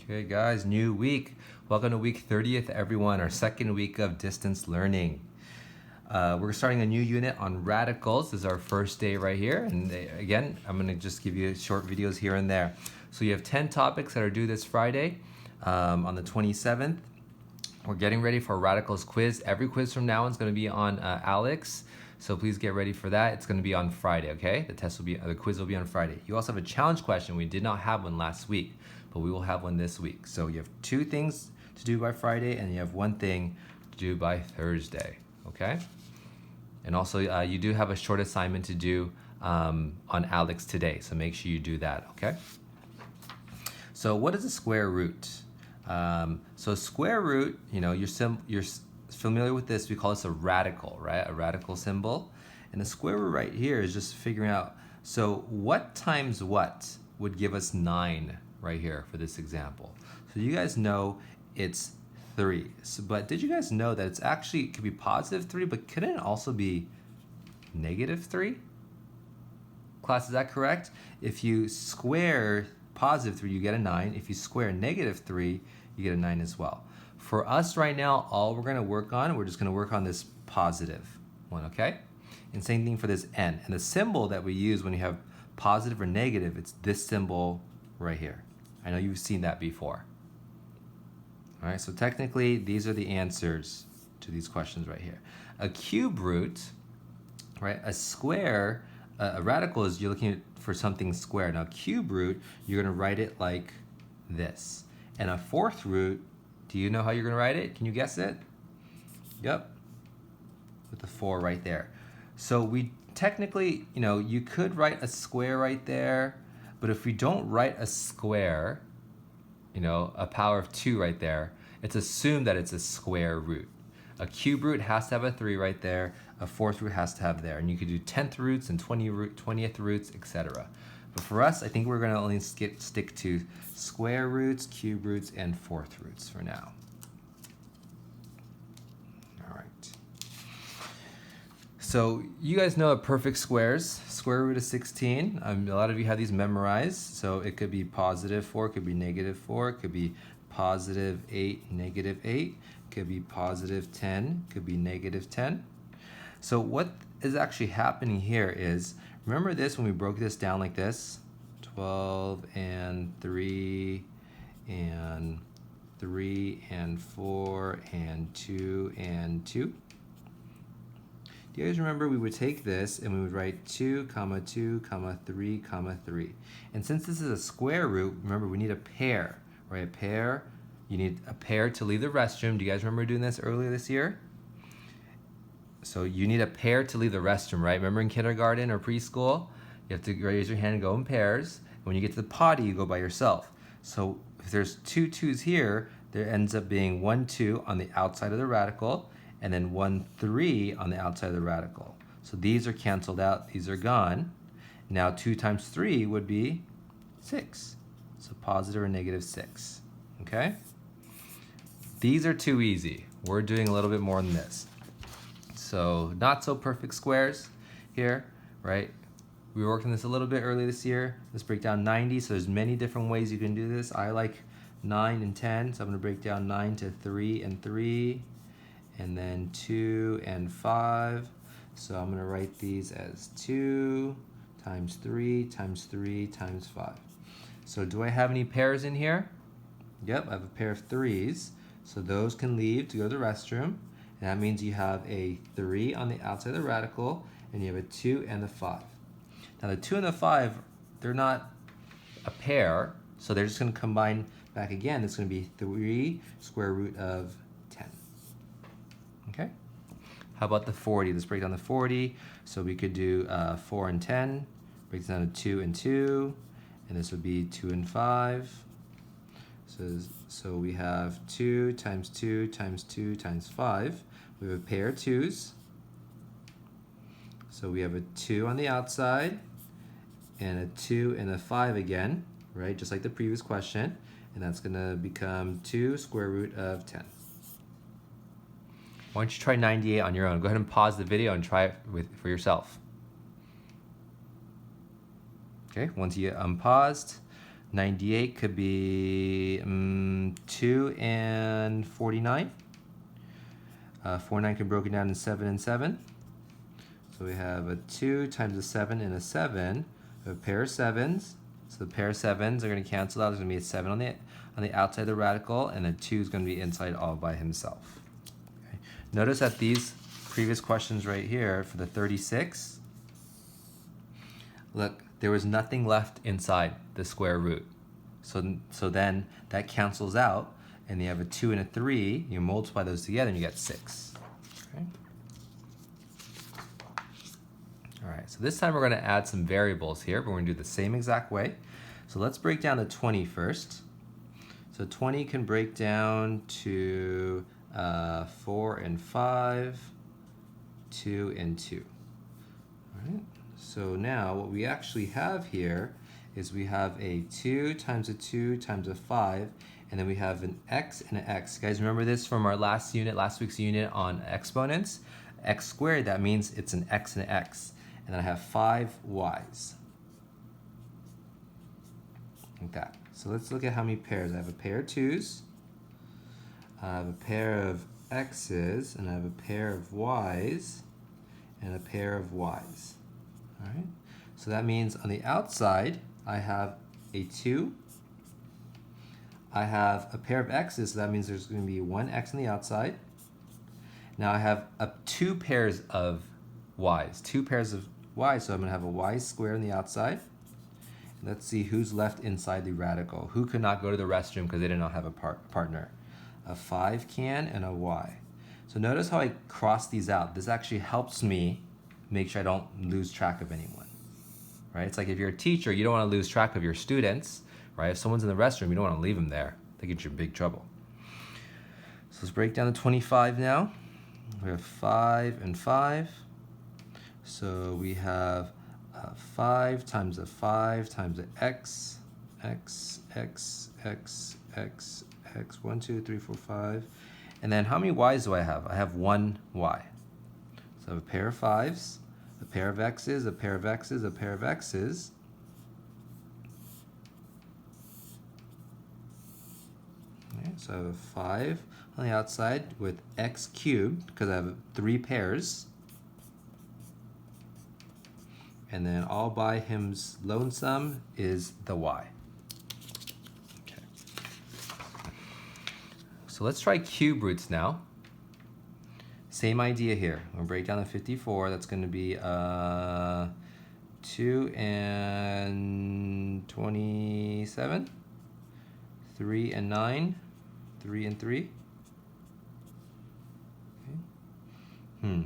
Okay guys, new week. Welcome to week 30th everyone, our second week of distance learning. We're starting a new unit on radicals. This is our first day right here. And again, I'm gonna just give you short videos here and there. So you have 10 topics that are due this Friday on the 27th. We're getting ready for a radicals quiz. Every quiz from now on is gonna be on Alex. So please get ready for that. It's gonna be on Friday, okay? The quiz will be on Friday. You also have a challenge question. We did not have one last week, but we will have one this week. So you have 2 things to do by Friday and you have 1 thing to do by Thursday, okay? And also you do have a short assignment to do on Alex today, so make sure you do that, okay? So what is a square root? So square root, you know, you're familiar with this, we call this a radical, right? A radical symbol. And the square root right here is just figuring out, so what times what would give us 9 right here for this example? So you guys know it's 3. So, but did you guys know that it's actually, it could be positive 3, but couldn't it also be negative 3? Class, is that correct? If you square positive 3, you get a 9. If you square negative 3, you get a 9 as well. For us right now, all we're gonna work on, we're just gonna work on this positive one, okay? And same thing for this n. And the symbol that we use when you have positive or negative, it's this symbol right here. I know you've seen that before. All right, so technically, these are the answers to these questions right here. A cube root, right? A square, a radical is you're looking for something square. Now, cube root, you're gonna write it like this. And a fourth root, do you know how you're gonna write it? Can you guess it? Yep, with the 4 right there. So we technically, you know, you could write a square right there, but if we don't write a square, you know, a power of 2 right there, it's assumed that it's a square root. A cube root has to have a 3 right there, a fourth root has to have there, and you could do 10th roots and 20th roots, etc. But for us, I think we're gonna only stick to square roots, cube roots, and fourth roots for now. All right. So you guys know perfect squares. Square root of 16. A lot of you have these memorized. So it could be positive 4, it could be negative 4, it could be positive 8, negative 8, it could be positive 10, it could be negative 10. So what is actually happening here is, remember this when we broke this down like this? 12 and 3 and 3 and 4 and 2 and 2. Do you guys remember we would take this and we would write 2, 2, 3, 3. And since this is a square root, remember we need a pair, right? A pair, you need a pair to leave the restroom. Do you guys remember doing this earlier this year? So you need a pair to leave the restroom, right? Remember in kindergarten or preschool? You have to raise your hand and go in pairs. When you get to the potty, you go by yourself. So if there's 2 2's here, there ends up being 1 2 on the outside of the radical, and then 1 3 on the outside of the radical. So these are canceled out, these are gone. Now 2 times 3 would be 6. So positive or negative 6, okay? These are too easy. We're doing a little bit more than this. So not so perfect squares here, right? We worked on this a little bit earlier this year. Let's break down 90, so there's many different ways you can do this. I like 9 and 10, so I'm gonna break down 9 to 3 and 3, and then 2 and 5. So I'm gonna write these as 2 times 3 times 3 times 5. So do I have any pairs in here? Yep, I have a pair of 3's. So those can leave to go to the restroom. And that means you have a 3 on the outside of the radical, and you have a 2 and a 5. Now the 2 and the 5, they're not a pair, so they're just gonna combine back again. It's gonna be 3 square root of 10. Okay? How about the 40? Let's break down the 40. So we could do 4 and 10, breaks down to 2 and 2, and this would be 2 and 5. So we have 2 times 2 times 2 times 5. We have a pair of 2's. So we have a 2 on the outside, and a 2 and a 5 again, right? Just like the previous question. And that's gonna become 2 square root of 10. Why don't you try 98 on your own? Go ahead and pause the video and try it for yourself. Okay, once you unpaused, 98 could be 2 and 49. 49 can be broken down in 7 and 7. So we have a 2 times a 7 and a 7. We have a pair of 7s. So the pair of 7s are going to cancel out. There's going to be a 7 on the outside of the radical, and a 2 is going to be inside all by himself. Okay. Notice that these previous questions right here for the 36, look, there was nothing left inside the square root. So then that cancels out, and you have a 2 and a 3. You multiply those together, and you get 6. Okay. All right, so this time we're going to add some variables here, but we're going to do the same exact way. So let's break down the 20 first. So 20 can break down to 4 and 5, 2 and 2. All right, so now what we actually have here is we have a 2 times a 2 times a 5, and then we have an x and an x. You guys remember this from our last week's unit on exponents? X squared, that means it's an x and an x. And then I have 5 y's. Like that. So let's look at how many pairs. I have a pair of 2's, I have a pair of x's, and I have a pair of y's, and a pair of y's. All right? So that means on the outside, I have a 2. I have a pair of x's, so that means there's going to be one x on the outside. Now I have 2 pairs of y's, so I'm going to have a y squared on the outside. Let's see who's left inside the radical. Who could not go to the restroom because they did not have a partner? A 5 can and a y. So notice how I cross these out. This actually helps me make sure I don't lose track of anyone. Right? It's like if you're a teacher, you don't want to lose track of your students. Right? If someone's in the restroom, you don't want to leave them there. They get you in big trouble. So let's break down to 25 now. We have 5 and 5. So we have 5 times a 5 times a x, x, x, x, x, x, 1, 2, 3, 4, 5. And then how many y's do I have? I have 1 y. So I have a pair of 5s, a pair of x's, a pair of x's, a pair of x's. Okay, so I have a 5 on the outside with x cubed because I have 3 pairs. And then all by him's lonesome is the y. Okay. So let's try cube roots now. Same idea here. We'll break down the 54. That's going to be 2 and 27, 3 and 9, 3 and 3. Okay.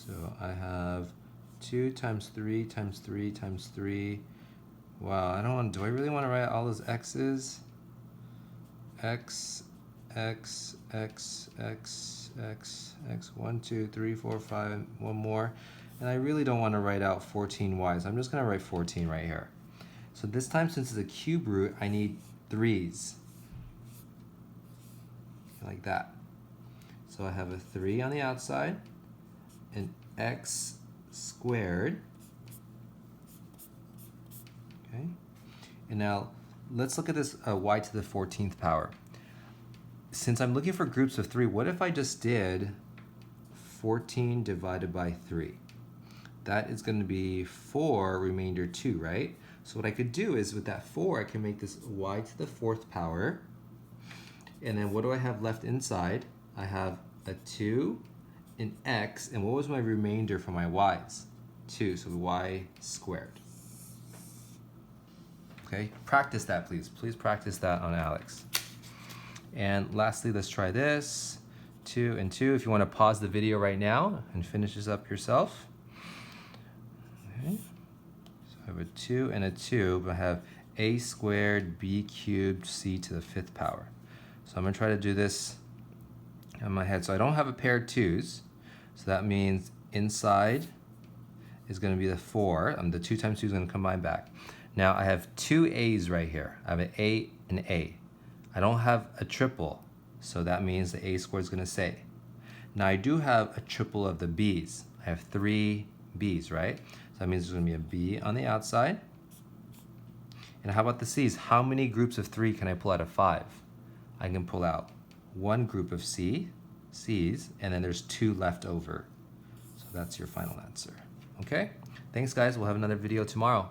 So I have 2 times 3 times 3 times 3. Wow, do I really want to write all those x's? X, x, x, x, x, x, 1, 2, 3, 4, 5, and one more. And I really don't want to write out 14 y's. I'm just going to write 14 right here. So this time, since it's a cube root, I need 3's. Like that. So I have a 3 on the outside, an x squared. Okay. And now let's look at this y to the 14th power. Since I'm looking for groups of 3, what if I just did 14 divided by 3? That is going to be 4 remainder 2, right? So what I could do is with that 4, I can make this y to the 4th power. And then what do I have left inside? I have a 2, an x, and what was my remainder for my y's? 2, so y squared. Okay, practice that, please. Please practice that on Alex. And lastly, let's try this. 2 and 2. If you want to pause the video right now and finish this up yourself. Okay. So I have a 2 and a 2, but I have a squared b cubed c to the 5th power. So I'm going to try to do this in my head. So I don't have a pair of 2's. So that means inside is going to be the 4. The 2 times 2 is going to combine back. Now I have 2 a's right here. I have an a and a. I don't have a triple, so that means the a squared is going to stay. Now I do have a triple of the b's. I have 3 b's, right? So that means there's going to be a b on the outside, And how about the C's? How many groups of 3 can I pull out of 5? I can pull out 1 group of C's, and then there's 2 left over. So that's your final answer. Okay? Thanks, guys. We'll have another video tomorrow.